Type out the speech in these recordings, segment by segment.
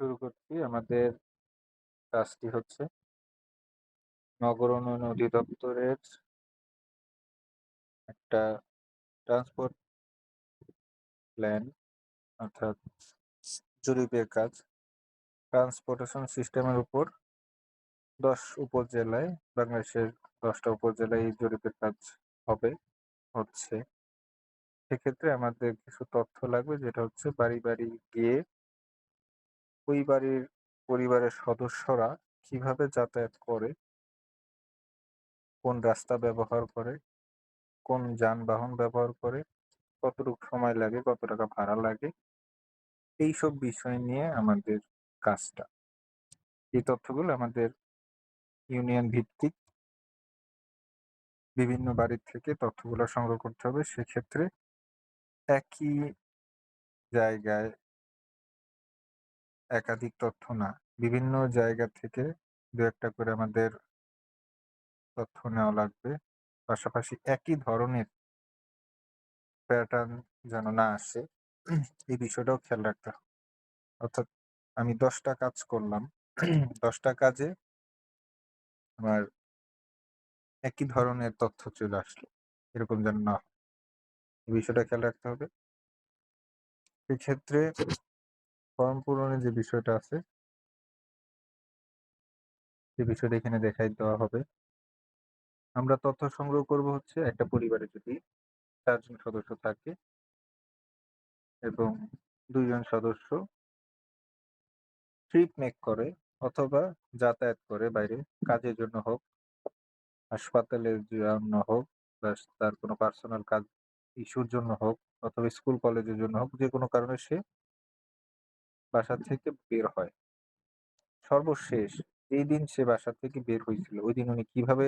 শুরু করছি। আমাদের কাজটি হচ্ছে নগর উন্নয়ন অধিদপ্তরের একটা ট্রান্সপোর্ট প্ল্যান অর্থাৎ জরিপের কাজ। ট্রান্সপোর্টেশন সিস্টেমের উপর ১০ উপজেলায় বাংলাদেশের ১০ টা উপজেলায় এই জরিপের কাজ হবে, হচ্ছে। সেক্ষেত্রে আমাদের কিছু তথ্য লাগবে, যেটা হচ্ছে বাড়ি, বাড়ি গিয়ে ওই বাড়ির পরিবারের সদস্যরা কিভাবে যাতায়াত করে, কোন রাস্তা ব্যবহার করে, কোন যানবাহন ব্যবহার করে, কতটুকু সময় লাগে, কত টাকা ভাড়া লাগে, এইসব বিষয় নিয়ে আমাদের কাজটা। এই তথ্যগুলো আমাদের ইউনিয়ন ভিত্তিক বিভিন্ন বাড়ির থেকে তথ্যগুলো সংগ্রহ করতে হবে। সেক্ষেত্রে একই জায়গায় একাধিক তথ্য না, বিভিন্ন জায়গা থেকে দু একটা করে আমাদের তথ্য নেওয়া লাগবে। পাশাপাশি একই ধরনের প্যাটার্ন যেন না আসে, এই বিষয়টাও খেয়াল রাখতে হবে। অর্থাৎ আমি ১০ টা কাজ করলাম, ১০ টা কাজে আমার একই ধরনের তথ্য চলে আসলো, এরকম যেন না হয়। এই বিষয়টা খেয়াল রাখতে হবে। এক্ষেত্রে ফর্ম পূরণের যে বিষয়টা আছে, সে বিষয়টা এখানে দেখাই দেওয়া হবে। আমরা তথ্য সংগ্রহ করব হচ্ছে একটা পরিবারে যদি ৪ জন সদস্য থাকে এবং ২ জন সদস্য ট্রিপ মেক করে অথবা যাতায়াত করে বাইরে, কাজের জন্য হোক, হাসপাতালের জন্য হোক, প্লাস তার কোনো পার্সোনাল কাজ ইস্যুর জন্য হোক, অথবা স্কুল কলেজের জন্য হোক, যেকোনো কারণে সে বাসা থেকে বের হয়। সর্বশেষ যেই দিন সে বাসা থেকে বের হইছিল, ঐদিন উনি কিভাবে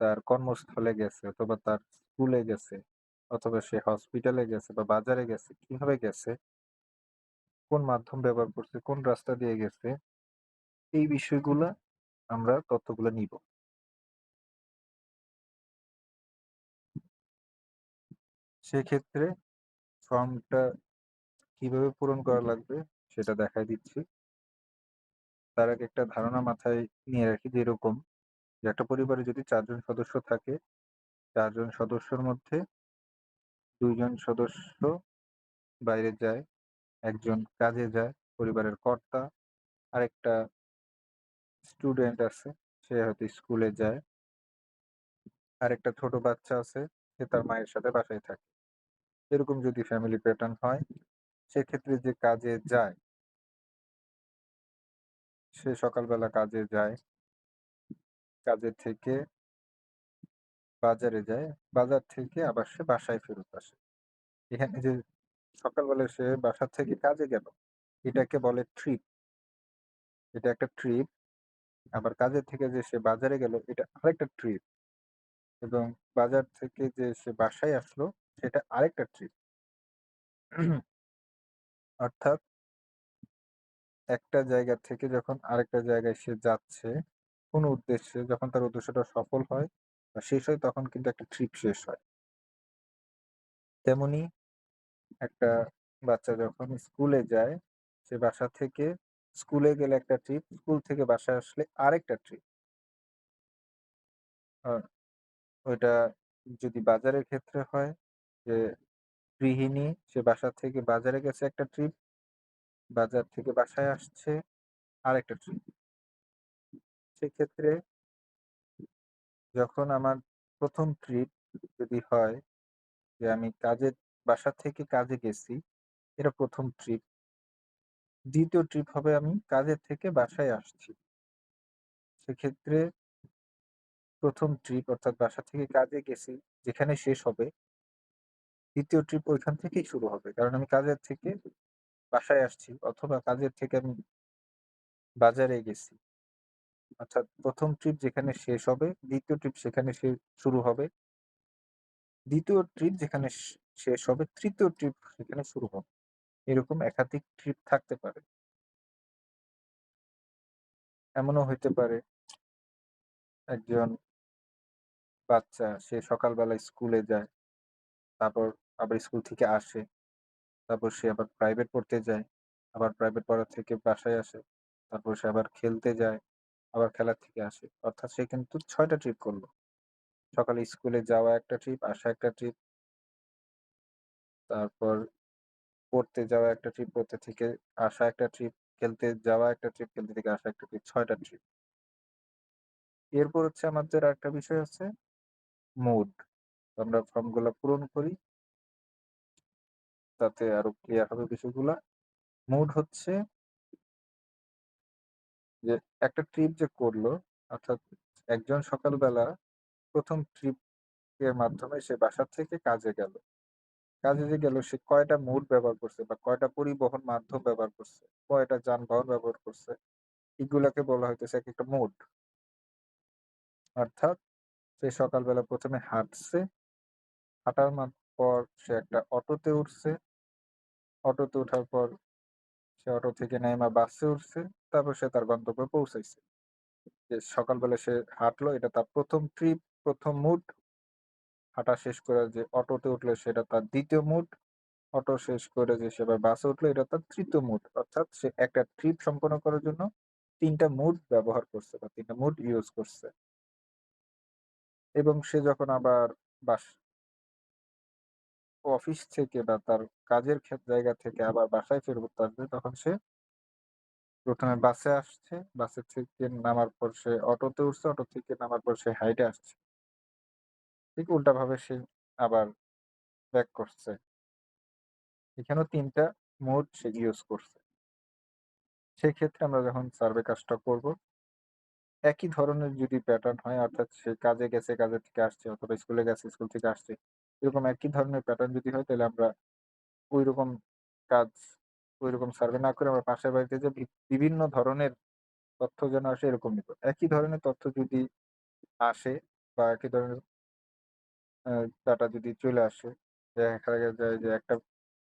তার কর্মস্থলে গেছে, অথবা তার স্কুলে গেছে, অথবা সে হসপিটালে গেছে বা বাজারে গেছে, কিভাবে গেছে, কোন মাধ্যম ব্যবহার করছে, কোন রাস্তা দিয়ে গেছে, এই বিষয়গুলা আমরা তথ্যগুলা নিব। সেক্ষেত্রে ফর্মটা কিভাবে পূরণ করা লাগবে সেটা দেখায় দিচ্ছি। তার আগে একটা ধারণা মাথায় নিয়ে রাখি, যে এরকম যে একটা পরিবারে যদি ৪ জন সদস্য থাকে, ৪ জন সদস্যর মধ্যে ২ জন সদস্য বাইরে যায়, একজন কাজে যায়, পরিবারের কর্তা, আরেকটা স্টুডেন্ট আছে, সে হয়তো স্কুলে যায়, আরেকটা ছোট বাচ্চা আছে, সে তার মায়ের সাথে বাসায় থাকে। এরকম যদি ফ্যামিলি প্যাটার্ন হয়, সেক্ষেত্রে যে কাজে যায়, সে সকালবেলা কাজে যায়, কাজের থেকে বাজারে যায়, বাজার থেকে আবার সে বাসায় ফেরত আসে। এখানে যে সকালবেলা সে বাসা থেকে কাজে গেল, এটাকে বলে ট্রিপ। এটা একটা ট্রিপ। আবার কাজের থেকে যে সে বাজারে গেল, এটা আরেকটা ট্রিপ। এবং বাজার থেকে যে সে বাসায় আসলো, সেটা আরেকটা ট্রিপ। অর্থাৎ একটা জায়গা থেকে যখন আরেকটা জায়গায় সে যাচ্ছে কোনো উদ্দেশ্যে, যখন তার উদ্দেশ্যটা সফল হয় বা শেষ হয়, তখন কিন্তু একটা ট্রিপ শেষ হয়। তেমনি একটা বাচ্চা যখন স্কুলে যায়, সে বাসা থেকে স্কুলে গেলে একটা ট্রিপ, স্কুল থেকে বাসায় আসলে আরেকটা ট্রিপ। আ ওইটা যদি বাজারের ক্ষেত্রে হয়, যে গৃহিণী সে বাসা থেকে বাজারে গেছে একটা ট্রিপ, বাজার থেকে বাসায় আসছে আরেকটা ট্রিপ। সেক্ষেত্রে যখন আমার ১ম ট্রিপ যদি হয়, যে আমি বাসা থেকে কাজে গেছি, এটা ১ম ট্রিপ। ২য় ট্রিপ হবে আমি কাজের থেকে বাসায় আসছি। সেক্ষেত্রে ১ম ট্রিপ অর্থাৎ বাসা থেকে কাজে গেছি, যেখানে শেষ হবে, ২য় ট্রিপ ওইখান থেকেই শুরু হবে। কারণ আমি কাজের থেকে বাসায় আসছি, অথবা কাজের থেকে আমি বাজারে গেছি। অর্থাৎ ১ম ট্রিপ যেখানে শেষ হবে, ২য় ট্রিপ সেখানে শুরু হবে। ২য় ট্রিপ যেখানে শেষ হবে, ৩য় ট্রিপ সেখানে শুরু হবে। এরকম একাধিক ট্রিপ থাকতে পারে। এমনও হইতে পারে একজন বাচ্চা সে সকালবেলা স্কুলে যায়, তারপর আবার স্কুল থেকে আসে, তারপর সে আবার প্রাইভেট পড়তে যায়, আবার প্রাইভেট পড়া থেকে বাসায় আসে। তারপর সে আবার খেলতে যায়, আবার খেলা থেকে আসে। অর্থাৎ সে কিন্তু ৬ টা ট্রিপ করল। সকালে স্কুলে যাওয়া একটা ট্রিপ, আসা একটা ট্রিপ, তারপর পড়তে যাওয়া একটা ট্রিপ, পড়তে থেকে আসা একটা ট্রিপ, খেলতে যাওয়া একটা ট্রিপ, খেলতে থেকে আসা একটা ট্রিপ, ৬ টা ট্রিপ। এরপর হচ্ছে আমাদের আরেকটা বিষয় আছে মুড। আমরা ফর্ম গুলা পূরণ করি, তাতে আরো ক্লিয়ার হবে বিষয়গুলা। মুড হচ্ছে যে একটা ট্রিপ যে করলো, অর্থাৎ একজন সকালবেলা ১ম ট্রিপ এর মাধ্যমে সে বাসা থেকে কাজে গেল। কাজে যে গেল সে কয়টা মোড ব্যবহার করছে বা কয়টা পরিবহন মাধ্যম ব্যবহার করছে, কয়টা যানবাহন ব্যবহার করছে, এগুলাকে বলা হইতেছে একেকটা মোড। অর্থাৎ সে সকালবেলা ১ম এ হাঁটছে, হাঁটার পর সে একটা অটোতে উঠছে, অটোতে উঠার পর সে অটো থেকে নাইমা বাসে উঠছে, তারপর সে তার গন্তব্যে পৌঁছাইছে। যে সকালবেলা সে হাঁটলো এটা তার ১ম ট্রিপ, ১ম মুড। হাঁটা শেষ করে যে অটোতে উঠলো সেটা তার ২য় মুড। অটো শেষ করে যে সে আবার বাসে উঠলো এটা তার ৩য় মুড। অর্থাৎ সে একটা ট্রিপ সম্পন্ন করার জন্য ৩ টা মুড ব্যবহার করছে বা ৩ টা মুড ইউজ করছে। এবং সে যখন আবার বাস অফিস থেকে বা তার কাজের জায়গা থেকে আবার বাসায় ফেরত আসবে তখন সে ১ম এ বাসে আসছে, বাসে থেকে নামার পর সে অটোতে উঠছে, অটো থেকে নামার পর সে হাইটে আসছে। ঠিক উল্টাভাবে সে আবার ব্যাক করছে। এখানেও ৩ টা মোড সে ইউজ করছে। সেক্ষেত্রে আমরা যখন সার্ভে কাজটা করব, একই ধরনের যদি প্যাটার্ন হয় অর্থাৎ সে কাজে গেছে, কাজের থেকে আসছে অথবা স্কুলে গেছে, স্কুল থেকে আসছে। এরকম একই ধরনের প্যাটার্ন যদি হয় তাহলে আমরা ঐরকম কাজ, ঐরকম সার্ভে না করে আমরা পাশের বাড়িতে যে বিভিন্ন ধরনের তথ্য যেন আসে এরকম নিব। একই ধরনের তথ্য যদি আসে বা একই ধরনের আ ডাটা যদি চলে আসে, দেখা যায় যে একটা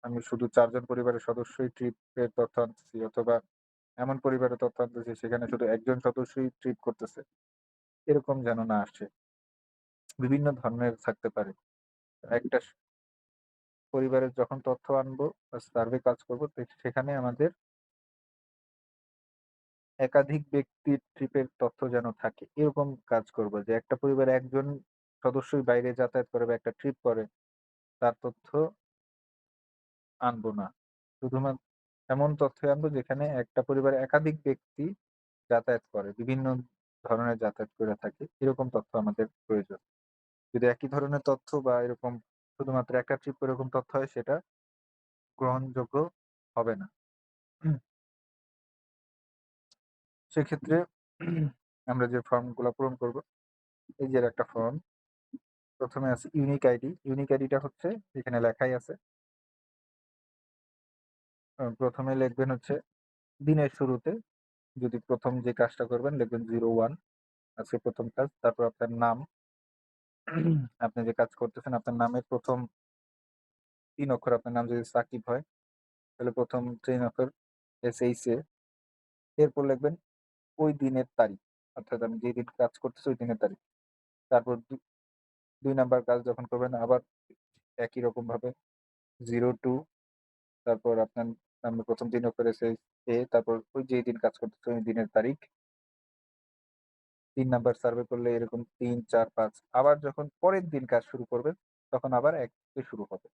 আমি শুধু ৪ জন পরিবারের সদস্যই ট্রিপের তথ্য আনতেছি অথবা এমন পরিবারের তথ্য আনতেছি সেখানে শুধু একজন সদস্যই ট্রিপ করতেছে। এরকম যেন না আসে। বিভিন্ন ধরনের থাকতে পারে। একটা পরিবারের যখন তথ্য আনবো বা সার্ভে কাজ করব সেখানে আমাদের একাধিক ব্যক্তির ট্রিপের তথ্য যেন থাকে। এরকম কাজ করব যে একটা পরিবারে একজন সদস্যই বাইরে যাতায়াত করে বা একটা ট্রিপ করে তার তথ্য আনবো না। এমন তথ্যই আনবো যেখানে একটা পরিবারে একাধিক ব্যক্তি যাতায়াত করে, বিভিন্ন ধরনের যাতায়াত করে থাকে। এরকম তথ্য আমাদের প্রয়োজন। যদি একই ধরনের তথ্য বা এরকম শুধুমাত্র একটা ট্রিপ করে এরকম তথ্য হয় সেটা গ্রহণযোগ্য হবে না। সেক্ষেত্রে আমরা যে ফর্মগুলা পূরণ করব, এই যে একটা ফর্ম ১ম এ আছে ইউনিক আইডি। ইউনিক আইডিটা হচ্ছে এখানে লেখাই আছে। ১ম এ লিখবেন হচ্ছে দিনের শুরুতে যদি ১ম যে কাজটা করবেন লিখবেন 01 আজকে ১ম কাজ। তারপর আপনার নাম, আপনি যে কাজ করতেছেন আপনার নামের ১ম ৩ অক্ষর আপনার নাম যদি সাকিব হয় তাহলে ১ম ৩ অক্ষর SH এ। এরপর লিখবেন ওই দিনের তারিখ। অর্থাৎ আমি যেদিন কাজ করতেছি ওই দিনের তারিখ। তারপর ২ নাম্বার কাজ যখন করবেন আবার একই রকমভাবে 02 তারপর আপনার নামের ১ম ৩ অক্ষর SH তারপর ওই যেদিন কাজ করতেছেন ওই দিনের তারিখ। ৩ নাম্বার সার্ভে করলে এরকম ৩, ৪, ৫ আবার যখন পরের দিন কাজ শুরু করবেন তখন আবার ১ থেকে শুরু হবে।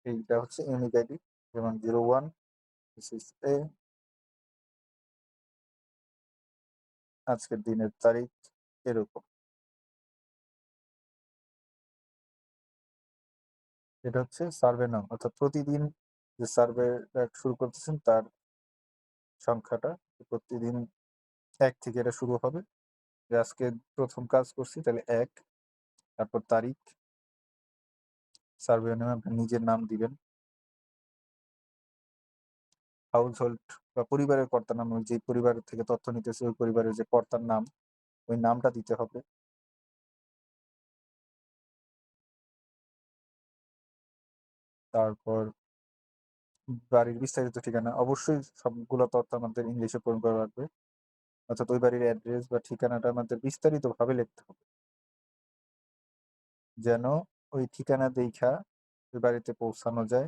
এইটা হচ্ছে ইউনিক আইডি যেমন 01 SSA আজকের দিনের তারিখ এরকম। এটা হচ্ছে সার্ভে নাম অর্থাৎ প্রতিদিন যে সার্ভেটা শুরু করতেছেন তার সংখ্যাটা প্রতিদিন ১ থেকে এটা শুরু হবে। যে আজকে ১ম কাজ করছি তাহলে ১ তারপর তারিখ, সার্ভে নেমে আপনার নিজের নাম দিবেন। হাউস হোল্ড বা পরিবারের কর্তার নাম যে পরিবারের থেকে তথ্য নিতেছে ওই পরিবারের যে কর্তার নাম, ওই নামটা দিতে হবে। তারপর বাড়ির বিস্তারিত ঠিকানা। অবশ্যই সবগুলো তথ্য আমাদের ইংলিশে পূরণ করা লাগবে। অর্থাৎ ওই বাড়ির অ্যাড্রেস বা ঠিকানাটা আমাদের বিস্তারিতভাবে লিখতে হবে। যেন ওই ঠিকানা দেইখা ওই বাড়িতে পৌঁছানো যায়।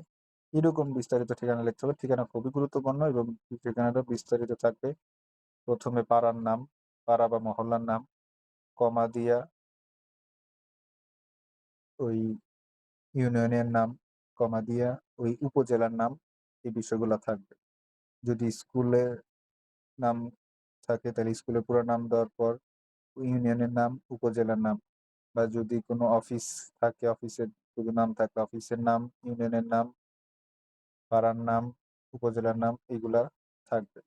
এরকম বিস্তারিত ঠিকানা লিখতে হবে। ঠিকানা খুবই গুরুত্বপূর্ণ এবং ঠিকানাটা বিস্তারিত থাকবে। ১ম এ পাড়ার নাম, পাড়া বা মহল্লার নাম, কমা দিয়া ওই ইউনিয়নের নাম, কমা দিয়া ওই উপজেলার নাম, এই বিষয়গুলা থাকবে। যদি স্কুলের নাম থাকে তাহলে স্কুলের পুরা নাম দেওয়ার পর ইউনিয়নের নাম, উপজেলার নাম, বা যদি কোনো অফিস থাকে অফিসের যদি নাম থাকে অফিসের নাম, ইউনিয়নের নাম, পাড়ার নাম, উপজেলার নাম এগুলা থাকবে।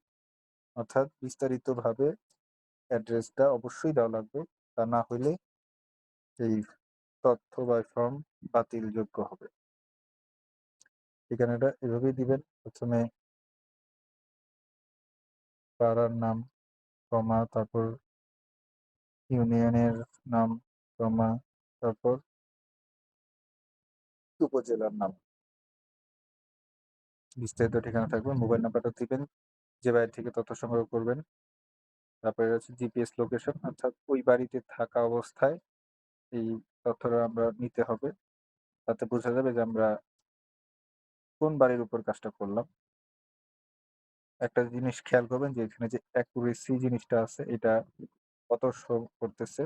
অর্থাৎ বিস্তারিতভাবে অ্যাড্রেসটা অবশ্যই দেওয়া লাগবে। তা না হইলে এই তথ্য বা ফর্ম বাতিলযোগ্য হবে। ঠিকানাটা এভাবেই দিবেন। ১ম এ পাড়ার নাম, কমা তারপর ইউনিয়নের নাম, কমা তারপর উপজেলার নাম। বিস্তারিত ঠিকানা থাকবে। মোবাইল নাম্বারটা দিবেন, যে বাড়ি থেকে তথ্য সংগ্রহ করবেন। তারপরে হচ্ছে জিপিএস লোকেশন অর্থাৎ ওই বাড়িতে থাকা অবস্থায় এই তথ্যটা আমরা নিতে হবে। তাতে বোঝা যাবে যে আমরা কোন বাড়ির উপর কাজটা করলাম। একটা জিনিস খেয়াল করবেন যে এখানে যে অ্যাকুরেসি জিনিসটা আছে এটা কত শো করতেছে।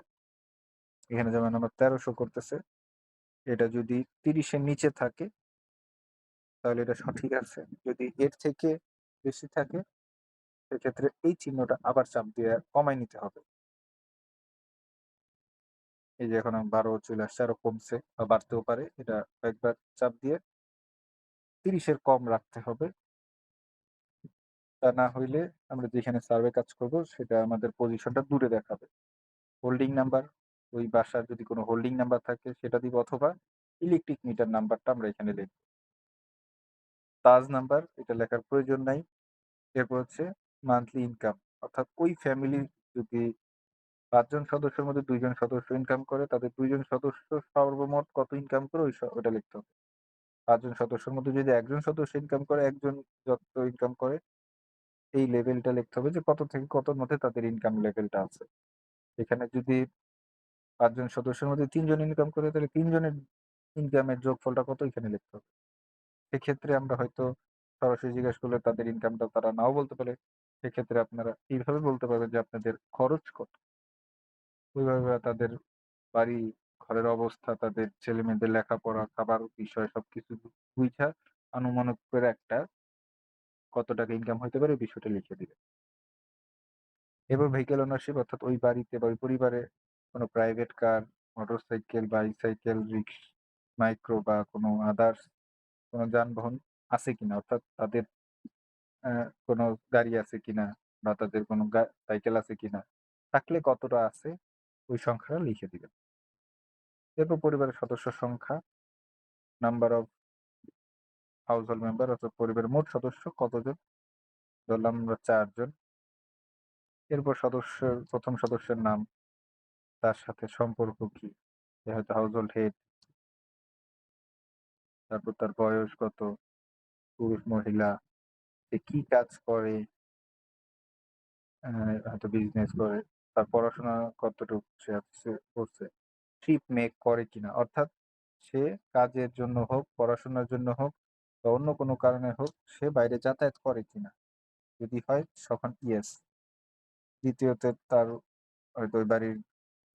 এখানে যেমন আমার ১৩ শো করতেছে। এটা যদি ৩০ এর নিচে থাকে তাহলে এটা সঠিক আছে। যদি এর থেকে বেশি থাকে সেক্ষেত্রে এই চিহ্নটা আবার চাপ দিয়ে কমায় নিতে হবে। এই যে এখন ১২ চলে আসছে, আরো কমছে বা বাড়তেও পারে। এটা কয়েকবার চাপ দিয়ে ৩০ এর কম রাখতে হবে। তা না হইলে আমরা যেখানে সার্ভে কাজ করব সেটা আমাদের পজিশনটা দূরে দেখাবে। হোল্ডিং নাম্বার, ওই বাসার যদি কোনো হোল্ডিং নাম্বার থাকে সেটা দিব, অথবা ইলেকট্রিক মিটার নাম্বারটা আমরা এখানে লিখব। তাজ নাম্বার এটা লেখার প্রয়োজন নাই। এরপর হচ্ছে মান্থলি ইনকাম, অর্থাৎ ওই ফ্যামিলির যদি ৫ জন সদস্যের মধ্যে ২ জন সদস্য ইনকাম করে তাদের ২ জন সদস্য সর্বমোট কত ইনকাম করে ওইটা লিখতে হবে। ৫ জন সদস্যের মধ্যে যদি একজন সদস্য ইনকাম করে, একজন যত ইনকাম করে এই লেভেলটা লিখতে হবে যে কত থেকে কতর মধ্যে তাদের ইনকাম লেভেলটা আছে। এখানে যদি ৫ জন সদস্যের মধ্যে ৩ জন ইনকাম করে তাহলে ৩ জনের ইনকামের যোগফলটা কত এখানে লিখতে হবে। সেক্ষেত্রে আমরা হয়তো সরাসরি জিজ্ঞেস করলে তাদের ইনকামটা তারা নাও বলতে পারে। সেক্ষেত্রে আপনারা এইভাবে বলতে পারবেন যে আপনাদের খরচ কত? ওইভাবে তাদের বাড়ি, ঘরের অবস্থা, তাদের ছেলেমেয়েদের লেখাপড়া, খাবার বিষয় সবকিছু বুইঝা আনুমানিক করে একটা কত টাকা ইনকাম হইতে পারে এই বিষয়টা লিখে দিবেন। এরপর ভেহিক্যাল ওনারশিপ অর্থাৎ ওই বাড়িতে বা ওই পরিবারে কোনো private car, motorcycle, bicycle, micro বা কোনো আদার্স কোনো যানবাহন আছে কিনা? অর্থাৎ তাদের কোনো গাড়ি আছে কিনা বা তাদের কোনো সাইকেল আছে কিনা? থাকলে কতটা আছে ওই সংখ্যাটা লিখে দিবেন। এরপর পরিবারের সদস্য সংখ্যা, number of house hold member অর্থাৎ পরিবারের মোট সদস্য কতজন? ধরলাম আমরা ৪ জন। এরপর সদস্যের ১ম সদস্যের নাম, তার সাথে সম্পর্ক কি? সে হয়তো হাউস হোল্ড হেড, তারপর তার বয়স কত, পুরুষ, মহিলা, সে কি কাজ করে, অ্যা হয়তো বিজনেস করে, তার পড়াশোনা কতটুকু সে করছে, ট্রিপ মেক করে কিনা? অর্থাৎ সে কাজের জন্য হোক, পড়াশোনার জন্য হোক বা অন্য কোনো কারণে হোক সে বাইরে যাতায়াত করে কিনা? যদি হয় তখন ইয়েস। দ্বিতীয়তে তার হয়তো ওই বাড়ির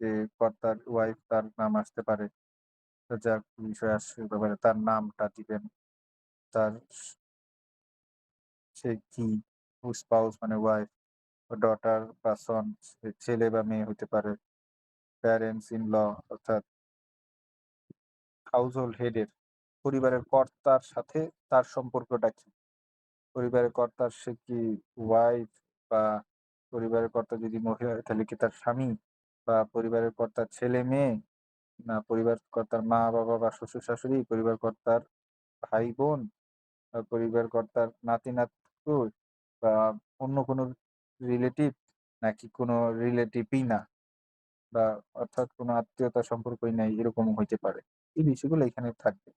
যে কর্তার ওয়াইফ তার নাম আসতে পারে। তো যাক বিষয় আসছে ব্যাপারে তার নামটা দিবেন। তার সে কি স্পাউস মানে ওয়াইফ, ডটার বা সন ছেলে বা মেয়ে হইতে পারে। প্যারেন্টস ইন ল অর্থাৎ হাউসহোল্ড হেড এর পরিবারের কর্তার সাথে তার সম্পর্কটা কি? পরিবারের কর্তার সে কি ওয়াইফ বা পরিবারের কর্তা যদি মহিলা হয় তাহলে কি তার স্বামী বা পরিবারের কর্তার ছেলে-মেয়ে, না পরিবার কর্তার মা-বাবা বা শ্বশুর-শাশুড়ি, পরিবার কর্তার ভাই-বোন, পরিবার কর্তার নাতি-নাতকুর বা অন্য কোনো রিলেটিভ, নাকি কোনো রিলেটিভই না বা অর্থাৎ কোনো আত্মীয়তার সম্পর্কই নাই এরকমও হইতে পারে। এই বিষয়গুলো এখানে থাকবে।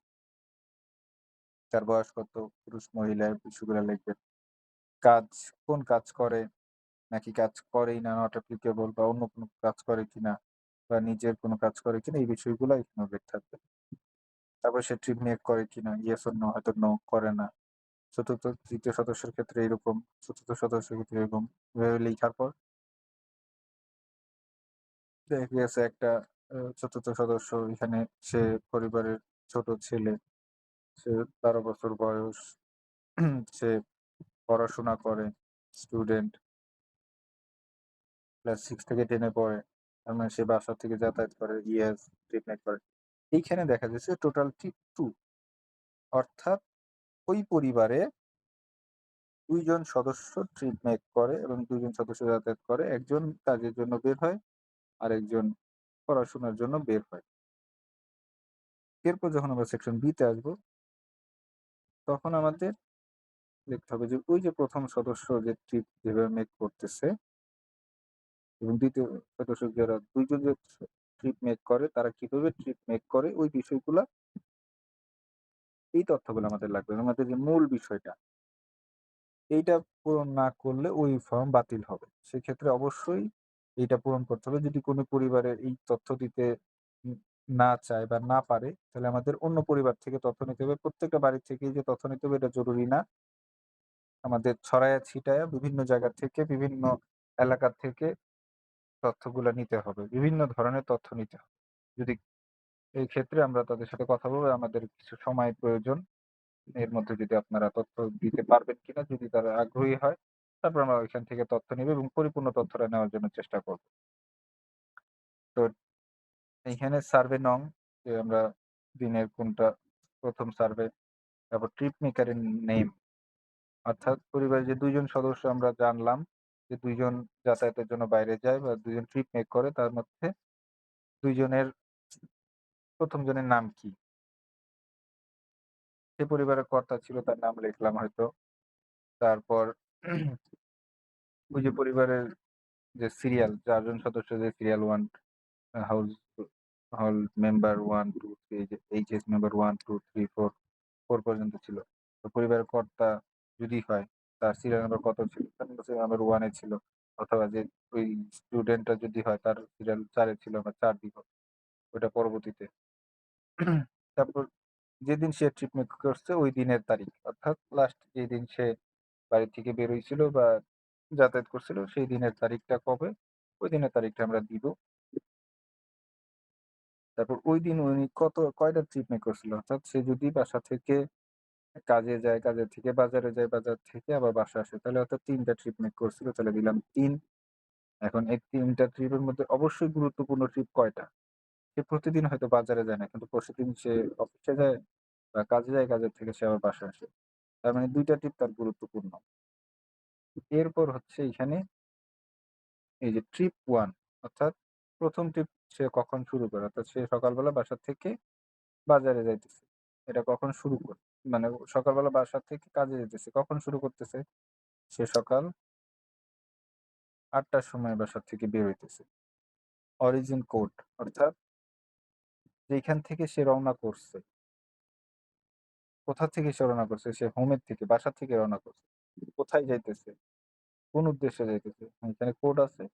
তার বয়স কত, পুরুষ মহিলা এই বিষয়গুলা লিখবেন। কাজ, কোন কাজ করে, নাকি কাজ করেই না, নট অ্যাপ্লিকেবল বা অন্য কোনো কাজ করে কিনা বা নিজের কোনো কাজ করে কিনা এই বিষয়গুলা এখানে উল্লেখ থাকবে। তারপর সে ট্রিপ মেক করে কিনা, ইয়েস অর নো, হয়তো নো করে না। চতুর্থ, তৃতীয় সদস্যের ক্ষেত্রে এরকম, চতুর্থ সদস্যের ক্ষেত্রে এরকম। এভাবে লেখার পর দেখা গেছে একটা চতুর্থ সদস্য এখানে, সে পরিবারের ছোট ছেলে। সে ১২ বছর বয়স। সে পড়াশোনা করে, স্টুডেন্ট, ক্লাস 6 থেকে 10 এ পড়ে। তার মানে সে বাসা থেকে যাতায়াত করে, ইয়েস, ট্রিপ মেক করে। এইখানে দেখা যাচ্ছে টোটাল ট্রিপ 2, অর্থাৎ ওই পরিবারে ২ জন সদস্য ট্রিপ মেক করে এবং ২ জন সদস্য যাতায়াত করে। একজন কাজের জন্য বের হয়, আরেকজন পড়াশোনার জন্য বের হয়। এরপর যখন আমরা সেকশন বি তে আসবো, তখন আমাদের দেখতে হবে যে ওই যে ১ম সদস্য যে ট্রিপ যেভাবে মেক করতেছে এবং ২য় সদস্য যারা ২ জন যে ট্রিপ মেক করে তারা কিভাবে ট্রিপ মেক করে ওই বিষয়গুলা, এই তথ্যগুলো আমাদের লাগবে। আমাদের যে মূল বিষয়টা, এইটা পূরণ না করলে ওই ফর্ম বাতিল হবে। সেক্ষেত্রে অবশ্যই এইটা পূরণ করতে হবে। যদি কোনো পরিবারের এই তথ্য দিতে উম না চায় বা না পারে, তাহলে আমাদের অন্য পরিবার থেকে তথ্য নিতে হবে। প্রত্যেকটা বাড়ি থেকেই যে তথ্য নিতে হবে এটা জরুরি না। আমাদের ছড়াইয়া ছিটাইয়া বিভিন্ন জায়গা থেকে, বিভিন্ন এলাকা থেকে তথ্যগুলা নিতে হবে। বিভিন্ন ধরনের তথ্য নিতে হবে। যদি এই ক্ষেত্রে আমরা তাদের সাথে কথা বলবো, আমাদের কিছু সময় প্রয়োজন। এর মধ্যে যদি আপনারা তথ্য দিতে পারবেন কিনা, যদি তারা আগ্রহী হয়, তারপর আমরা ওইখান থেকে তথ্য নিব এবং পরিপূর্ণ তথ্যটা নেওয়ার জন্য চেষ্টা করব। তো এইখানে সার্ভে নং, যে আমরা দিনের কোনটা ১ম সার্ভে, তারপর ট্রিপ মেকারের নেম, অর্থাৎ পরিবারের যে ২ জন সদস্য আমরা জানলাম যে ২ জন যাতায়াতের জন্য বাইরে যায় বা ২ জন ট্রিপ মেক করে, তার মধ্যে ২ জনের ১ম জনের নাম কি? সে পরিবারের কর্তা ছিল, তার নাম লিখলাম হয়তো। তারপর ওই যে পরিবারের যে সিরিয়াল, ৪ জন সদস্য যে সিরিয়াল 1, হাউস হোল্ড মেম্বার 1, 2, 3, এই যে এইচএস মেম্বার 1, 2, 3, 4, 4 পর্যন্ত ছিল। তো পরিবারের কর্তা যদি হয়, তার সিরিয়াল নাম্বার কত ছিল? তার সিরিয়াল নাম্বার 1 এ ছিল। অথবা যে ওই স্টুডেন্টটা যদি হয়, তার সিরিয়াল ৪ এ ছিল, আমরা ৪ দিব। ওইটা পরবর্তীতে। তারপর যেদিন সে ট্রিটমেন্ট করছে ওই দিনের তারিখ। অর্থাৎ লাস্ট যেদিন সে বাড়ি থেকে বের হইছিল বা যাতায়াত করছিল সেই দিনের তারিখটা কবে? ওই দিনের তারিখটা আমরা দিব। তারপর ওইদিন উনি কয়টা ট্রিটমেন্ট করছিল? অর্থাৎ সে যদি বাসা থেকে কাজে যায়, কাজের থেকে বাজারে যায়, বাজার থেকে আবার বাসায় আসে। তাহলে অর্থাৎ ৩ টা ট্রিটমেন্ট করছিল। তাহলে দিলাম ৩। এখন এই ৩ টা ট্রিপের মধ্যে অবশ্যই গুরুত্বপূর্ণ ট্রিপ কয়টা? সে প্রতিদিন হয়তো বাজারে যায় না। কিন্তু পরশুদিন সে অফিসে যায় বা কাজে যায়, কাজের থেকে সে আবার বাসায় আসে। তার মানে ২ টা ট্রিপ তার গুরুত্বপূর্ণ। এরপর হচ্ছে এখানে এই যে ট্রিপ 1, অর্থাৎ ১ম ট্রিপ সে কখন শুরু করে? অর্থাৎ সে সকালবেলা বাসা থেকে বাজারে যাইতেছে। এটা কখন শুরু করে? মানে সকালবেলা বাসা থেকে কাজে যাইতেছে। কখন শুরু করতেছে? সে সকাল ৮ টার সময় বাসা থেকে বের হইতেছে। অরিজিন কোড, অর্থাৎ যেইখান থেকে সে রওনা করছে, কোথা থেকে সে রওনা করছে? সে হোমের থেকে, বাসা থেকে রওনা করছে। কোথায় যাইতেছে? কোন উদ্দেশ্যে যাইতেছে? এখানে কোড আছে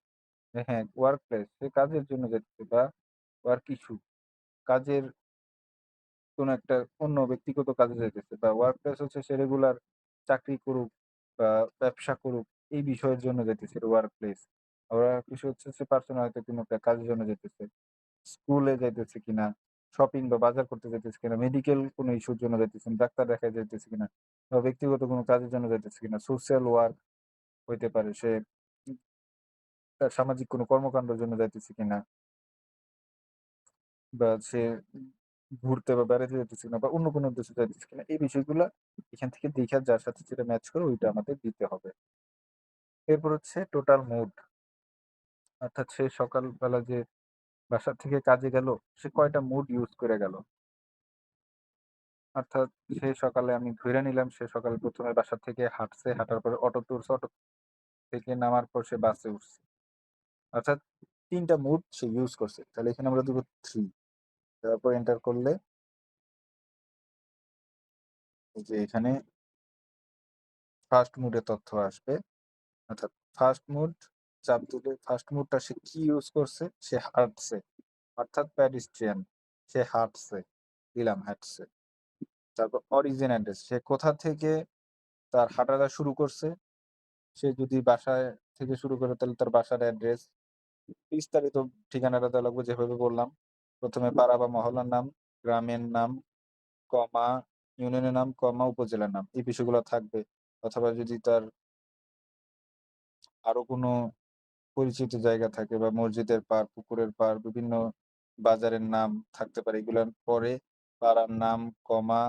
যে হ্যাঁ, ওয়ার্ক প্লেস, সে কাজের জন্য যাইতেছে বা ওয়ার্ক ইস্যু, কাজের কোনো একটা অন্য ব্যক্তিগত কাজে যাইতেছে বা ওয়ার্ক প্লেস হচ্ছে সে রেগুলার চাকরি করুক বা ব্যবসা করুক, এই বিষয়ের জন্য যাইতেছে ওয়ার্ক প্লেস। আবার ওয়ার্ক ইস্যু হচ্ছে সে পার্সোনাল হয়তো কোনো একটা কাজের জন্য যাইতেছে। স্কুলে যাইতেছে কিনা, শপিং বা বাজার করতে যাইতেছে কিনা, মেডিকেল কোনো ইস্যুর জন্য যাইতেছেন, ডাক্তার দেখাতে যাইতেছে কিনা বা ব্যক্তিগত কোনো কাজের জন্য যাইতেছে কিনা, সোশ্যাল ওয়ার্ক হইতে পারে। সে তার সামাজিক কোনো কর্মকান্ডের জন্য যাইতেছে কিনা বা সে ঘুরতে বা বেড়াতে যাইতেছে কিনা বা অন্য কোনো উদ্দেশ্যে যাইতেছে কিনা, এই বিষয়গুলা এখান থেকে দেইখা যার সাথে যেটা ম্যাচ করে ওইটা আমাদের দিতে হবে। এরপর হচ্ছে টোটাল মুড, অর্থাৎ সে সকালবেলা যে বাসা থেকে কাজে গেল, সে কয়টা মুড ইউজ করে গেল। অর্থাৎ সে সকালে, আমি ধইরা নিলাম সে সকালে ১ম এ বাসা থেকে হাঁটছে, হাঁটার পরে অটোতে উঠছে, অটো থেকে নামার পর সে বাসে উঠছে। অর্থাৎ ৩ টা মুড সে ইউজ করছে। তাহলে এখানে আমরা দিব ৩। তারপর এন্টার করলে এই যে এখানে ফার্স্ট মুডের তথ্য আসবে। অর্থাৎ ফার্স্ট মুড চাপ দিলে ফার্স্ট মুডটা সে কি ইউজ করছে? সে হাঁটছে। অর্থাৎ প্যাডিস্ট্রিয়ান। সে হাঁটছে। দিলাম হাঁটছে। তারপর অরিজিন অ্যাড্রেস। সে কোথা থেকে তার হাঁটাটা শুরু করছে, সে যদি বাসায় থেকে শুরু করে তাহলে তার বাসার অ্যাড্রেস, বিস্তারিত ঠিকানাটা দেওয়া লাগবে যেভাবে বললাম। ১ম এ পাড়া বা মহল্লার নাম, গ্রামের নাম, কমা, ইউনিয়নের নাম, কমা, উপজেলার নাম। এই বিষয়গুলো থাকবে। অথবা যদি তার আরো কোনো পরিচিত জায়গা থাকে বা মসজিদের পাড়, পুকুরের পাড়, বিভিন্ন বাজারের নাম থাকতে পারে। এগুলার পরে পাড়ার নাম, কমা,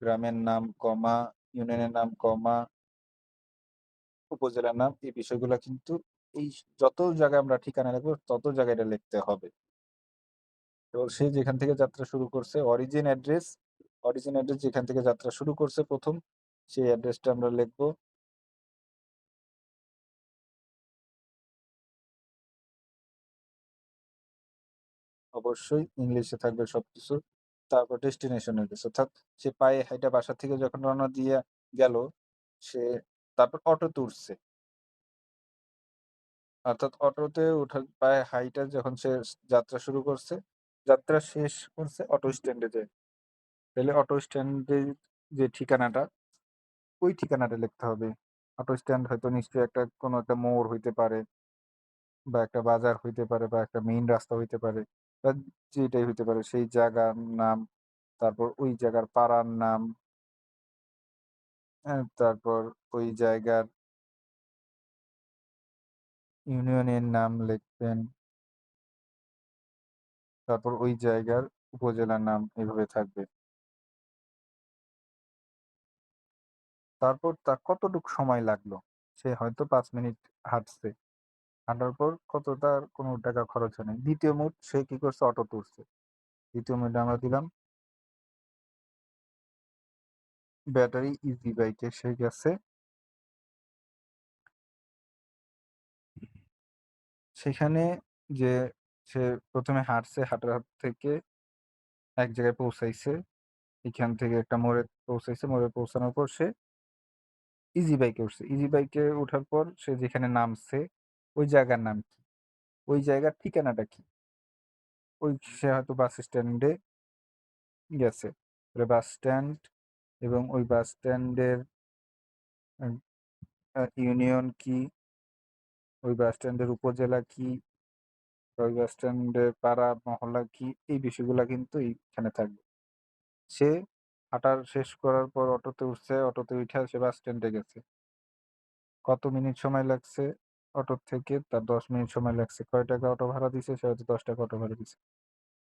গ্রামের নাম, কমা, ইউনিয়নের নাম, কমা, উপজেলার নাম। এই বিষয়গুলা কিন্তু এই যত জায়গায় আমরা ঠিকানা লিখব তত জায়গায় এটা লিখতে হবে। তো সে যেখান থেকে যাত্রা শুরু করছে অরিজিন অ্যাড্রেস যেখান থেকে যাত্রা শুরু করছে ১ম সেই অ্যাড্রেসটা আমরা লিখব। অবশ্যই ইংলিশে থাকবে সবকিছু। তারপর ডেস্টিনেশন অ্যাড্রেস অর্থাৎ সে পায়ে হাঁইটা বাসা থেকে যখন রওনা দিয়ে গেল, সে তারপর অটোতে উঠছে। অর্থাৎ অটোতে ওঠার পায়ে হাঁইটা যখন সে যাত্রা শুরু করছে, যাত্রা শেষ করছে অটো স্ট্যান্ডে যেয়ে। তাইলে অটো স্ট্যান্ডের যে ঠিকানাটা, ওই ঠিকানাটা লিখতে হবে। অটো স্ট্যান্ড হয়তো নিশ্চয়ই একটা কোনো একটা মোড় হইতে পারে বা একটা বাজার হইতে পারে বা একটা মেইন রাস্তা হইতে পারে বা যেটাই হইতে পারে সেই জায়গার নাম, তারপর ওই জায়গার পাড়ার নাম, তারপর ওই জায়গার ইউনিয়নের নাম লিখবেন, তারপর ওই জায়গার উপজেলার নাম এভাবে থাকবে। তারপর তার কতটুক সময় লাগলো? সে হয়তো ৫ মিনিট হাঁটছে। হাঁটার পর কত তার কোনো টাকা খরচ হয় নাই। ২য় মোড সে কি করছে? অটোতে উঠছে। ২য় মোডে আমরা দিলাম ব্যাটারি ইজি বাইকে সে গেছে। সেখানে যে সে ১ম এ হাঁটছে, হাঁটার থেকে এক জায়গায় পৌঁছাইছে। এখান থেকে একটা মোড়ে পৌঁছাইছে। মোড়ে পৌঁছানোর পর সে ইজি বাইকে উঠছে। ইজি বাইকে উঠার পর সে যেখানে নামছে, ওই জায়গার নাম কি? ওই জায়গার ঠিকানাটা কি? ওই সে হয়তো বাস স্ট্যান্ডে গেছে। তাহলে বাস স্ট্যান্ড এবং ওই বাস স্ট্যান্ডের আ ইউনিয়ন কি, ওই বাস স্ট্যান্ডের উপজেলা কি, ওই বাস স্ট্যান্ডের পাড়া মহল্লা কি, এই বিষয়গুলা কিন্তু এইখানে থাকবে। সে হাঁটা শেষ করার পর অটোতে উঠছে, অটোতে উইঠা সে বাস স্ট্যান্ডে গেছে। কত মিনিট সময় লাগছে অটো থেকে? তার ১০ মিনিট সময় লাগছে। কয় টাকা অটো ভাড়া দিছে? সে হয়তো ৳১০ অটো ভাড়া দিছে।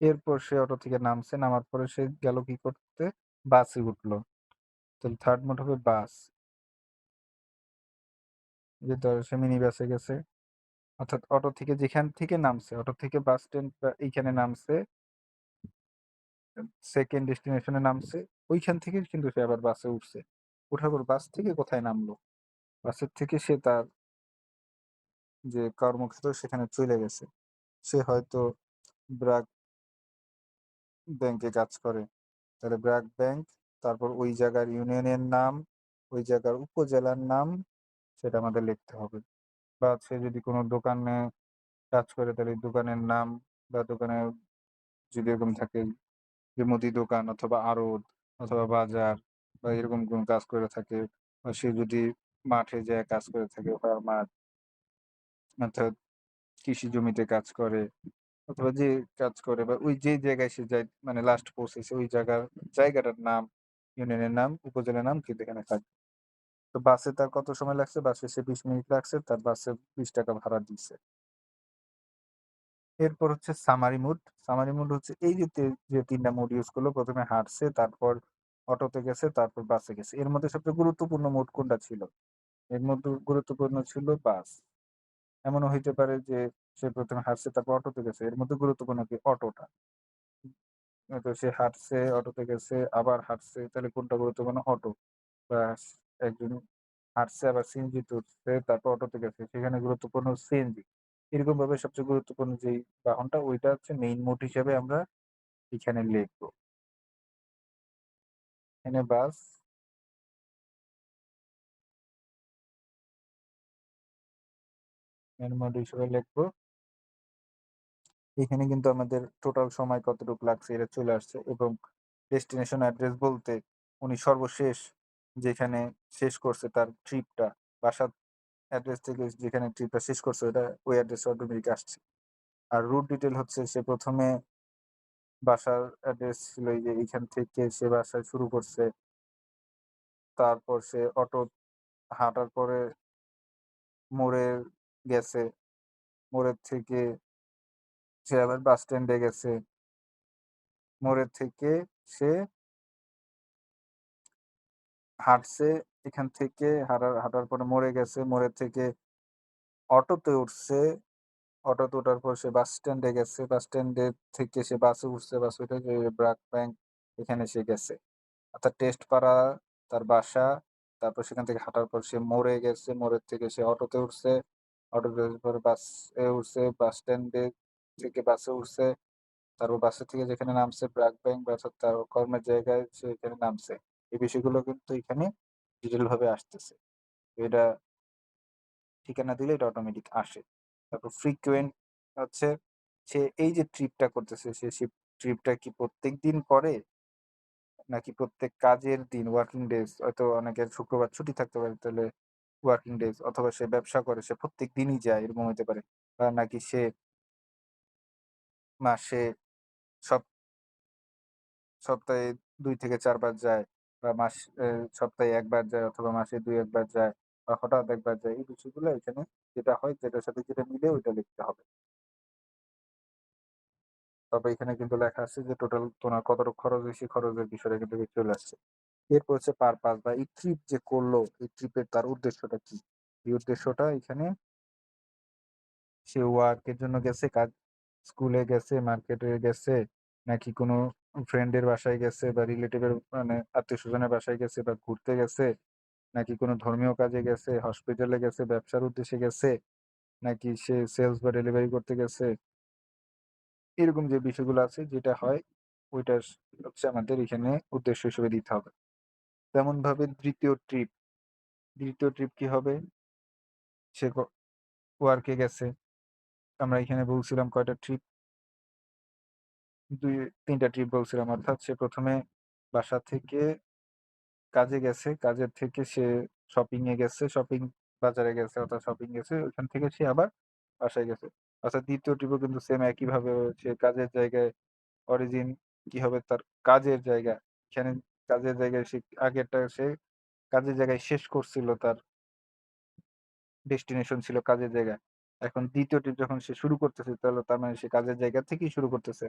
এরপর সে অটো থেকে নামছে, নামার পরে সে গেল কি করতে? বাসে উঠলো। তাহলে 3rd মোড হবে বাস। যে ধর সে মিনি বাসে গেছে। অর্থাৎ অটো থেকে যেখান থেকে নামছে, অটো থেকে বাস স্ট্যান্ড বা এইখানে নামছে, 2nd ডেস্টিনেশন এ নামছে। ওইখান থেকে কিন্তু সে আবার বাসে উঠছে। উঠার পর বাস থেকে কোথায় নামলো? বাসের থেকে সে তার যে কর্মক্ষেত্র সেখানে চইলা গেছে। সে হয়তো ব্র্যাক ব্যাংকে কাজ করে। তাহলে ব্র্যাক ব্যাংক, তারপর ওই জায়গার ইউনিয়নের নাম, ওই জায়গার উপজেলার নাম সেটা আমাদের লিখতে হবে। বা সে যদি কোনো দোকানে কাজ করে তাহলে দোকানের নাম বা দোকানের যদি এরকম থাকে যে মুদি দোকান অথবা আড়ত অথবা বাজার বা এরকম কোনো কাজ করে থাকে বা সে যদি মাঠে যেয়ে কাজ করে থাকে ফার্মার অর্থাৎ কৃষি জমিতে কাজ করে অথবা যে কাজ করে বা ওই যে জায়গায় সে যায় মানে লাস্ট পৌঁছেছে ওই জায়গাটার নাম, ইউনিয়নের নাম, উপজেলার নাম কিন্তু এখানে থাকবে। তো বাসে তার কত সময় লাগছে? বাসে সে ২০ মিনিট লাগছে। তার বাসে ৳২০ ভাড়া দিছে। এরপর হচ্ছে সামারি মুড। সামারি মুড হচ্ছে এই যে ৩ টা মুড ইউজ করলো। ১ম এ হাঁটছে, তারপর অটোতে গেছে, তারপর বাসে গেছে। এর মধ্যে সবচেয়ে গুরুত্বপূর্ণ মুড কোনটা ছিল? এর মধ্যে গুরুত্বপূর্ণ ছিল বাস। এমনও হইতে পারে যে সে ১ম এ হাঁটছে, তারপর অটোতে গেছে। এর মধ্যে গুরুত্বপূর্ণ কি? অটোটা। তো সে হাঁটছে, অটোতে গেছে, আবার হাঁটছে। তাহলে কোনটা গুরুত্বপূর্ণ? অটো। বাস একজন হাঁটছে আবার সিএনজিতে উঠছে, তারপর অটোতে গেছে। সেখানে গুরুত্বপূর্ণ সিএনজি। এরকমভাবে সবচেয়ে গুরুত্বপূর্ণ যেই বাহনটা ওইটা হচ্ছে মেইন মোড হিসেবে আমরা এখানে লিখব। এখানে বাস, মেইন মোড হিসেবে লিখব। এখানে কিন্তু আমাদের টোটাল সময় কতটুকু লাগছে এটা চলে আসছে এবং ডেস্টিনেশন অ্যাড্রেস বলতে উনি সর্বশেষ যেখানে শেষ করছে তার ট্রিপটা, বাসার অ্যাড্রেস থেকে যেখানে ট্রিপটা শেষ করছে ওই অ্যাড্রেসে অটোমেটিক আসছে। আর রুট ডিটেইল হচ্ছে সে ১ম এ বাসার অ্যাড্রেস ছিল এই যে এইখান থেকে সে বাসায় শুরু করছে। তারপর সে অটো হাঁটার পরে মোড়ে গেছে। মোড়ের থেকে সে আবার বাস স্ট্যান্ডে গেছে। মোড়ের থেকে সে হাঁটছে। এখান থেকে হাঁটার পরে মোড়ে গেছে। মোড়ের থেকে অটোতে উঠছে। অটোতে ওঠার পর সে বাস স্ট্যান্ডে গেছে। বাস স্ট্যান্ডের থেকে সে বাসে উঠছে। বাসে উঠে যে ব্রাক ব্যাংক এখানে সে গেছে। অর্থাৎ টেস্টপাড়া তার বাসা। তারপর সেখান থেকে হাঁটার পর সে মোড়ে গেছে। মোড়ের থেকে সে অটোতে উঠছে। অটোতে ওঠার পরে বাসে উঠছে। বাস স্ট্যান্ডে থেকে বাসে উঠছে। তারপর বাসা থেকে যেখানে নামছে ব্র্যাক ব্যাংক বা অর্থাৎ তার কর্মের জায়গায় সে এখানে নামছে। এই বিষয়গুলো কিন্তু এখানে ডিটেইল ভাবে আসতেছে। তো এটা ঠিকানা দিলে এটা অটোমেটিক আসে। তারপর ফ্রিকোয়েন্ট হচ্ছে সে এই যে ট্রিপটা করতেছে সে ট্রিপটা কি প্রত্যেকদিন করে? নাকি প্রত্যেক কাজের দিন ওয়ার্কিং ডেজ হয়তো অনেকের শুক্রবার ছুটি থাকতে পারে তাহলে ওয়ার্কিং ডেজ অথবা সে ব্যবসা করে সে প্রত্যেক দিনই যায় এরকম হইতে পারে। নাকি সে মাসে সব সপ্তাহে ২ থেকে ৪ বার যায় বা সপ্তাহে ১ বার যায় অথবা মাসে ২-১ বার যায় বা হঠাৎ একবার যায়। এই বিষয়গুলো এখানে যেটা হয় যেটার সাথে যেটা মিলে ওইটা লিখতে হবে। তবে এখানে কিন্তু লেখা আছে যে টোটাল তোমার কতটুকু খরচ হইছে খরচের বিষয়টা কিন্তু চলে আসছে। এরপর হচ্ছে পারপাস বা এই ট্রিপ যে করলো এই ট্রিপের তার উদ্দেশ্যটা কি? এই উদ্দেশ্যটা এখানে সে ওয়ার্ক এর জন্য গেছে, স্কুলে গেছে, মার্কেটে গেছে, নাকি কোনো ফ্রেন্ডের বাসায় গেছে বা রিলেটিভের মানে আত্মীয়স্বজনের বাসায় গেছে বা ঘুরতে গেছে, নাকি কোনো ধর্মীয় কাজে গেছে, হসপিটালে গেছে, ব্যবসার উদ্দেশ্যে গেছে, নাকি সে সেলস বা ডেলিভারি করতে গেছে। এরকম যে বিষয়গুলো আছে যেটা হয় ওইটা হচ্ছে আমাদের এখানে উদ্দেশ্য হিসেবে দিতে হবে। তেমনভাবে দ্বিতীয় ট্রিপ কি হবে? সে ওয়ার্কে গেছে। আমরা এখানে বলছিলাম কয়টা ট্রিপ? ৩ টা ট্রিপ বলছিলাম। অর্থাৎ সে ১ম এ বাসা থেকে কাজে গেছে। কাজের থেকে সে শপিং এ গেছে, বাজারে গেছে অর্থাৎ শপিং গেছে। ওইখান থেকে সে আবার বাসায় গেছে। অর্থাৎ ২য় ট্রিপও কিন্তু সেম একইভাবে সে কাজের জায়গায় অরিজিন কি হবে তার কাজের জায়গা। এখানে কাজের জায়গায় সে আগেরটা সে কাজের জায়গায় শেষ করছিল তার ডেস্টিনেশন ছিল কাজের জায়গা। এখন ২য় ট্রিপ যখন সে শুরু করতেছে তাহলে তার মানে সে কাজের জায়গা থেকেই শুরু করতেছে।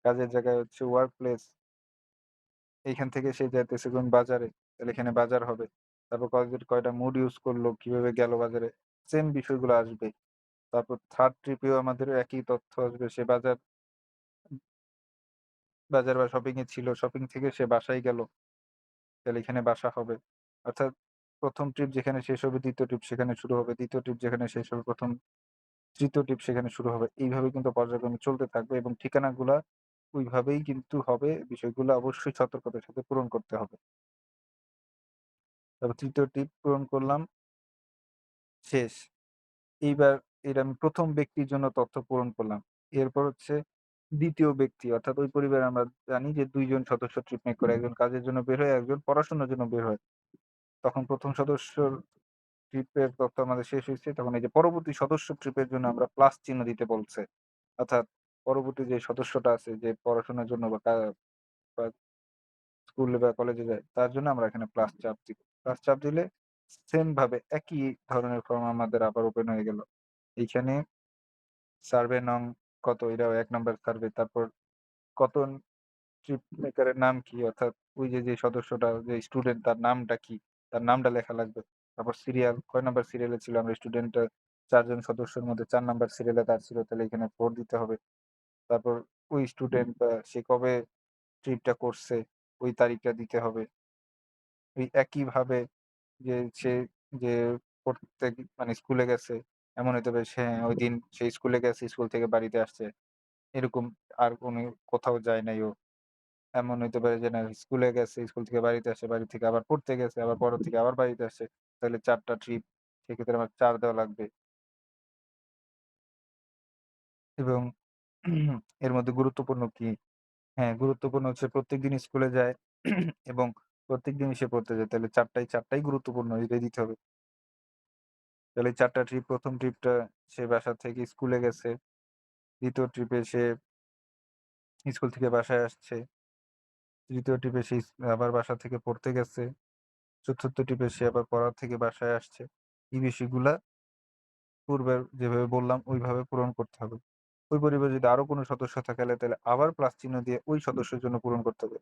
কাজের জায়গায় হচ্ছে ওয়ার্ক প্লেস। এইখান থেকে সে যাইতেছে কোন বাজারে, তাহলে এখানে বাজার হবে। তারপর কয়টা মুড ইউজ করলো, কিভাবে গেল বাজারে, সেম বিষয়গুলো আসবে। তারপর 3rd ট্রিপেও আমাদের একই তথ্য আসবে। সে বাজার বা শপিং এ ছিল। শপিং থেকে সে বাসায় গেল। তাহলে এখানে বাসা হবে। অর্থাৎ ১ম ট্রিপ যেখানে শেষ হবে ২য় ট্রিপ সেখানে শুরু হবে। ২য় ট্রিপ যেখানে শেষ হবে ৩য় ট্রিপ সেখানে শুরু হবে। এইভাবে কিন্তু পর্যায়ক্রমে চলতে থাকবে এবং ঠিকানাগুলা ওইভাবেই কিন্তু হবে। বিষয়গুলো অবশ্যই সতর্কতার সাথে পূরণ করতে হবে। তারপর ৩য় ট্রিপ পূরণ করলাম, শেষ। এইবার এটা আমি ১ম ব্যক্তির জন্য তথ্য পূরণ করলাম। এরপর হচ্ছে ২য় ব্যক্তি অর্থাৎ ওই পরিবারে আমরা জানি যে ২ জন সদস্য ট্রিপ মেক করে। একজন কাজের জন্য বের হয়, একজন পড়াশোনার জন্য বের হয়। তখন ১ম সদস্যর ট্রিপের তথ্য আমাদের শেষ হইছে। তখন এই যে পরবর্তী সদস্য ট্রিপের জন্য আমরা প্লাস চিহ্ন দিতে বলছে। অর্থাৎ পরবর্তী যে সদস্যটা আছে যে পড়াশোনার জন্য বা স্কুলে বা কলেজে যায় তার জন্য আমরা এখানে প্লাস চাপ দিব। প্লাস চাপ দিলে সেম ভাবে একই ধরনের ফর্ম আমাদের আবার ওপেন হয়ে গেল। এইখানে সার্ভে নং কত? এটাও ১ নাম্বার সার্ভে। তারপর কত ট্রিপ মেকার এর নাম কি? অর্থাৎ ওই যে সদস্যটা যে স্টুডেন্ট তার নামটা কি? তার নামটা লেখা লাগবে। তারপর সিরিয়াল কয় নাম্বার সিরিয়ালে ছিল আমরা স্টুডেন্টটা ৪ জন সদস্যের মধ্যে ৪ নাম্বার সিরিয়ালে তার ছিল তাহলে এখানে ৪ দিতে হবে। তারপর ওই স্টুডেন্ট সে কবে ট্রিপটা করছে ওই তারিখটা দিতে হবে। ওই একইভাবে যে সে যে প্রত্যেক মানে স্কুলে গেছে এমন হইতে পারে সে ঐদিন সে স্কুলে গেছে, স্কুল থেকে বাড়িতে আসছে। এরকম আর কোনো কোথাও যায় নাই ও। এমন হইতে পারে যে না স্কুলে গেছে, স্কুল থেকে বাড়িতে আসে, বাড়ি থেকে আবার পড়তে গেছে, আবার পড়া থেকে আবার বাড়িতে আসে। তাহলে ৪ টা ট্রিপ। সেক্ষেত্রে আমার ৪ দেওয়া লাগবে এবং এর মধ্যে গুরুত্বপূর্ণ কি? হ্যাঁ, গুরুত্বপূর্ণ হচ্ছে প্রত্যেকদিন স্কুলে যায় এবং প্রত্যেকদিনই সে পড়তে যায়। তাহলে ৪ টাই গুরুত্বপূর্ণ এটাই দিতে হবে। তাহলে ৪ টা ট্রিপ ১ম ট্রিপটা সে বাসা থেকে স্কুলে গেছে। ২য় ট্রিপে সে স্কুল থেকে বাসায় আসছে। ৩য় ট্রিপে সে আবার বাসা থেকে পড়তে গেছে। ৪র্থ ট্রিপে সে আবার পড়া থেকে বাসায় আসছে। এই বিষয়গুলা পূর্বে যেভাবে বললাম ওইভাবে পূরণ করতে হবে। ওই পরিবারে যদি আরো কোনো সদস্য থাকে তাহলে আবার প্লাস চিহ্ন দিয়ে ওই সদস্যের জন্য পূরণ করতে হবে।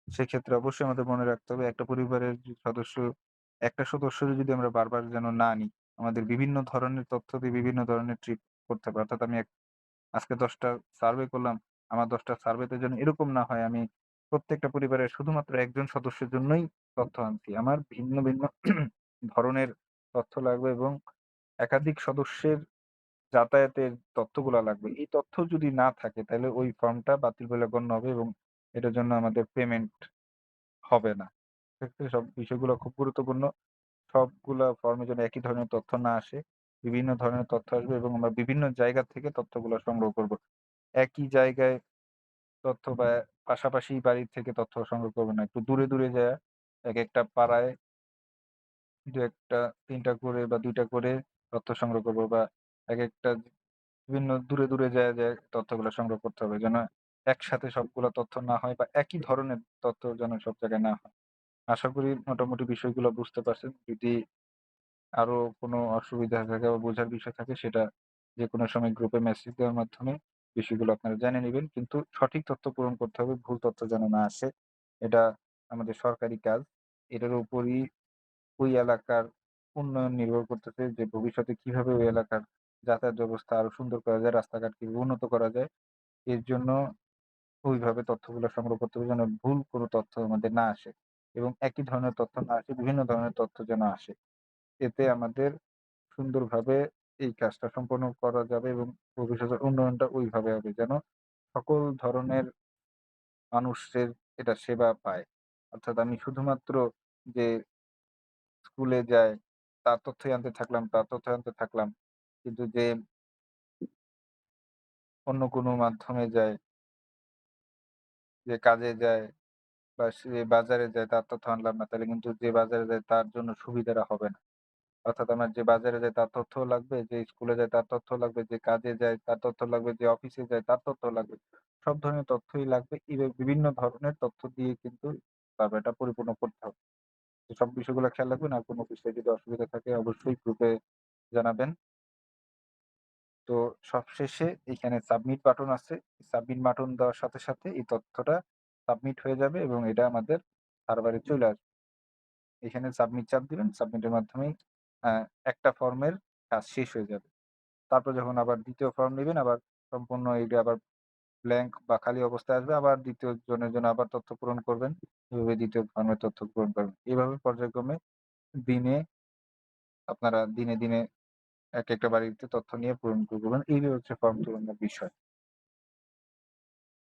সেক্ষেত্রে অবশ্যই আমাদের মনে রাখতে হবে একটা পরিবারের যে সদস্য, একটা সদস্যরে যদি আমরা বারবার যেন না নিই, আমাদের বিভিন্ন ধরনের তথ্য দিয়ে বিভিন্ন ধরনের ট্রিপ করতে হবে। অর্থাৎ আমি আজকে ১০ টা সার্ভে করলাম। আমার ১০ টা সার্ভেতে যেন এরকম না হয় আমি প্রত্যেকটা পরিবারের শুধুমাত্র একজন সদস্যের জন্যই তথ্য আনছি। আমার ভিন্ন, ভিন্ন ধরনের তথ্য লাগবে এবং একাধিক সদস্যের যাতায়াতের তথ্যগুলা লাগবে। এই তথ্য যদি না থাকে তাইলে ওই ফর্মটা বাতিল বলে গণ্য হবে এবং এটার জন্য আমাদের পেমেন্ট হবে না। সেক্ষেত্রে সব বিষয়গুলো খুব গুরুত্বপূর্ণ। সবগুলা ফর্মে যেন একই ধরনের তথ্য না আসে। বিভিন্ন ধরনের তথ্য আসবে এবং আমরা বিভিন্ন জায়গা থেকে তথ্যগুলো সংগ্রহ করব। একই জায়গায় তথ্য বা পাশাপাশি বাড়ি থেকে তথ্য সংগ্রহ করব না। একটু দূরে, দূরে যায়া একেকটা পাড়ায় ২-১ টা ৩ টা করে বা ২ টা করে তথ্য সংগ্রহ করব বা একেকটা বিভিন্ন দূরে, দূরে যায়া তথ্যগুলো সংগ্রহ করতে হবে। যেন একসাথে সবগুলা তথ্য না হয় বা একই ধরনের তথ্য যেন সব জায়গায় না হয়। আশা করি মোটামুটি বিষয়গুলো বুঝতে পারছেন। যদি আরো কোনো অসুবিধা থাকে বা বোঝার বিষয় থাকে সেটা যেকোনো সময় গ্রুপে মেসেজ দেওয়ার মাধ্যমে বিষয়গুলো আপনারা জেনে নিবেন। কিন্তু সঠিক তথ্য পূরণ করতে হবে, ভুল তথ্য যেন না আসে। এটা আমাদের সরকারি কাজ। এটার উপরই ওই এলাকার উন্নয়ন নির্ভর করতেছে যে ভবিষ্যতে কিভাবে ওই এলাকার যাতায়াত ব্যবস্থা আরো সুন্দর করা যায়, রাস্তাঘাট কিভাবে উন্নত করা যায়। এর জন্য ওইভাবে তথ্যগুলো সংগ্রহ করতে হবে যেন ভুল কোনো তথ্য আমাদের না আসে এবং একই ধরনের তথ্য না আসে, বিভিন্ন ধরনের তথ্য যেন আসে। এতে আমাদের সুন্দরভাবে এই কাজটা সম্পন্ন করা যাবে এবং ভবিষ্যতের উন্নয়নটা ওইভাবে হবে যেন সকল ধরনের মানুষের এটা সেবা পায়। অর্থাৎ আমি শুধুমাত্র যে স্কুলে যায় তার তথ্যই আনতে থাকলাম, তার তথ্য আনতে থাকলাম। কিন্তু যে অন্য কোনো মাধ্যমে যায়, যে কাজে যায় বা সে বাজারে যায় তার তথ্য আনলাম না, তাহলে কিন্তু যে বাজারে যায় তার জন্য সুবিধাটা হবে না। অর্থাৎ আমার যে বাজারে যায় তার তথ্যও লাগবে, যে স্কুলে যায় তার তথ্য লাগবে, যে কাজে যায় তার তথ্য লাগবে, যে অফিসে যায় তার তথ্য লাগবে। সব ধরনের তথ্যই লাগবে। বিভিন্ন ধরনের তথ্য দিয়ে কিন্তু সার্ভেটা পরিপূর্ণ করতে হবে। তো সব বিষয়গুলো খেয়াল রাখবেন। আর কোনো বিষয়ে যদি অসুবিধা থাকে অবশ্যই গ্রুপে জানাবেন। তো সবশেষে এখানে সাবমিট বাটন আছে। সাবমিট বাটন দেওয়ার সাথে, সাথে এই তথ্যটা সাবমিট হয়ে যাবে এবং এটা আমাদের সার্ভারে চলে আসবে। এখানে সাবমিট চাপ দিবেন। সাবমিটের মাধ্যমেই আ একটা ফর্মের কাজ শেষ হয়ে যাবে। তারপর যখন আবার ২য় ফর্ম নিবেন আবার সম্পূর্ণ এইটা আবার ব্ল্যাংক বা খালি অবস্থায় আসবে। আবার ২য় জনের জন্য আবার তথ্য পূরণ করবেন। এভাবে ২য় ফর্মের তথ্য পূরণ করবেন। এভাবে পর্যায়ক্রমে দিনে আপনারা দিনে, দিনে একেকটা বাড়িতে তথ্য নিয়ে পূরণ করবেন। এই হচ্ছে ফর্ম পূরণের বিষয়।